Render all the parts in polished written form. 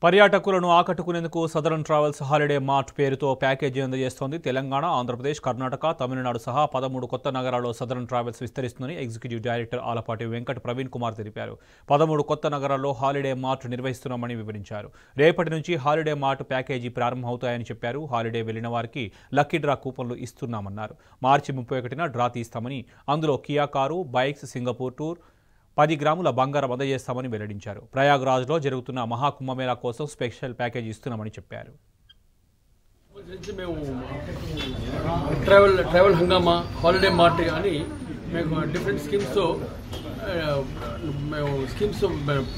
పర్యాటకులను ఆకట్టుకునేందుకు southern travels holiday mart పేరుతో ప్యాకేజీ అందజేస్తోంది. తెలంగాణ, ఆంధ్రప్రదేశ్, కర్ణాటక, తమిళనాడు సహా 13 కొత్త నగరాల్లో సదరన్ ట్రావెల్స్ విస్తరిస్తుందని ఎగ్జిక్యూటివ్ డైరెక్టర్ ఆలపాటి వెంకట ప్రవీణ్ కుమార్ తెలిపారు. 13 కొత్త నగరాల్లో హాలిడే మార్ట్ నిర్వహిస్తున్నామని వివరించారు. రేపటి నుంచి హాలిడే మార్ట్ ప్యాకేజీ ప్రారంభమవుతాయని చెప్పారు. హాలిడే వెళ్లిన వారికి లక్కీ డ్రా కూపన్లు ఇస్తున్నామన్నారు. మార్చి 31న డ్రా తీస్తామని, అందులో Kia car, bikes, Singapore tour, 10 గ్రాముల బంగారం అందజేస్తామని వెల్లడించారు. ప్రయాగ్రాజ్లో జరుగుతున్న మహాకుంభమేళా కోసం స్పెషల్ ప్యాకేజీ ఇస్తున్నామని చెప్పారు. ట్రావెల్ హంగామా, హాలిడే మార్ట్ అని మేము డిఫరెంట్ స్కీమ్స్తో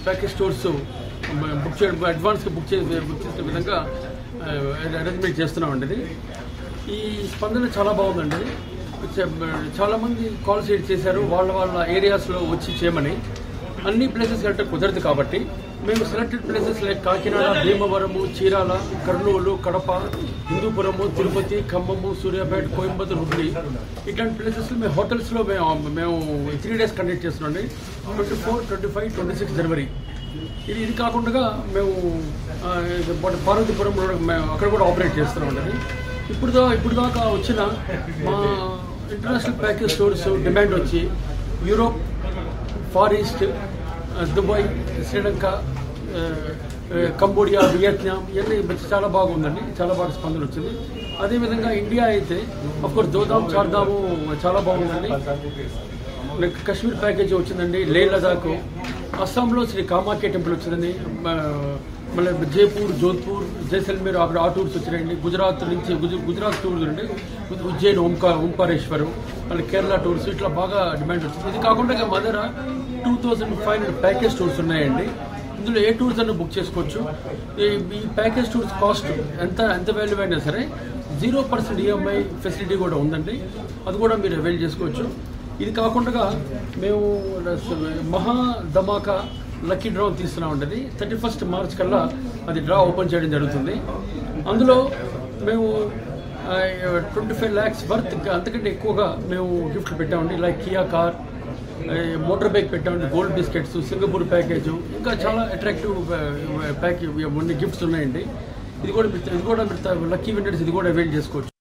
ప్యాకేజ్ స్టోర్స్ బుక్ చేయడం, అడ్వాన్స్గా బుక్ చేసిన విధంగా అరేంజ్మెంట్ చేస్తున్నామండి. ఈ స్పందన చాలా బాగుందండి. చాలామంది కాల్స్ చేశారు, వాళ్ళ ఏరియాస్లో వచ్చి చేయమని. అన్ని ప్లేసెస్ అంటే కుదరదు కాబట్టి మేము selected places like Kakinada, Bhimavaram, Chirala, Kurnool, Kadapa, Hindupur, Tirupati, Khammam, Suryapet, Coimbatore, Hubli ఇట్లాంటి ప్లేసెస్లో మేము హోటల్స్లో మేము 3 days కండక్ట్ చేస్తున్నాండి. 24, 25, 26 జనవరి. ఇది కాకుండా మేము పార్వతీపురంలో మేము అక్కడ కూడా ఆపరేట్ చేస్తున్నామండి. ఇప్పుడు దాకా వచ్చిన మా ఇంటర్నేషనల్ ప్యాకేజ్ స్టోర్స్ డిమాండ్ వచ్చి Europe, Far East, Dubai, Sri Lanka, Cambodia, Vietnam ఇవన్నీ చాలా బాగుందండి. చాలా బాగా స్పందన వచ్చింది. అదేవిధంగా ఇండియా అయితే అఫ్కోర్స్ దోదాం, చార్ధాము చాలా బాగుందండి. కాశ్మీర్ ప్యాకేజీ వచ్చిందండి. లే లదాఖ్, అస్సాంలో శ్రీ కామాఖ్య టెంపుల్ వచ్చిందండి. మళ్ళీ జైపూర్, జోధ్పూర్, జైసల్మేర్ అక్కడ ఆ టూర్స్ వచ్చినాయండి. గుజరాత్ నుంచి గుజరాత్ టూర్స్ అండి. ఉజ్జయిన్, ఓంకారేశ్వరం, మళ్ళీ కేరళ టూర్స్ ఇట్లా బాగా డిమాండ్ వచ్చింది. ఇది కాకుండా మా దగ్గర 2500 ప్యాకేజ్ టూర్స్ ఉన్నాయండి. ఇందులో ఏ టూర్స్ అన్న బుక్ చేసుకోవచ్చు. ఈ ప్యాకేజ్ టూర్స్ కాస్ట్ ఎంత వాల్యూ అయినా సరే 0% EMI ఫెసిలిటీ కూడా ఉందండి. అది కూడా మీరు అవైల్ చేసుకోవచ్చు. ఇది కాకుండా మేము మహా ధమాకా లక్కీ డ్రా తీస్తున్నామండి. 31 మార్చ్ కల్లా అది డ్రా ఓపెన్ చేయడం జరుగుతుంది. అందులో మేము 25 lakhs వర్త్ అంతకంటే ఎక్కువగా మేము గిఫ్ట్లు పెట్టామండి. Like Kia car, motor bike పెట్టామండి, గోల్డ్ బిస్కెట్స్, సింగపూర్ ప్యాకేజ్, ఇంకా చాలా అట్రాక్టివ్ ప్యాకేజ్ గిఫ్ట్స్ ఉన్నాయండి. ఇది కూడా లక్కీ విన్నర్స్ ఇది కూడా అవైల్ చేసుకోవచ్చు.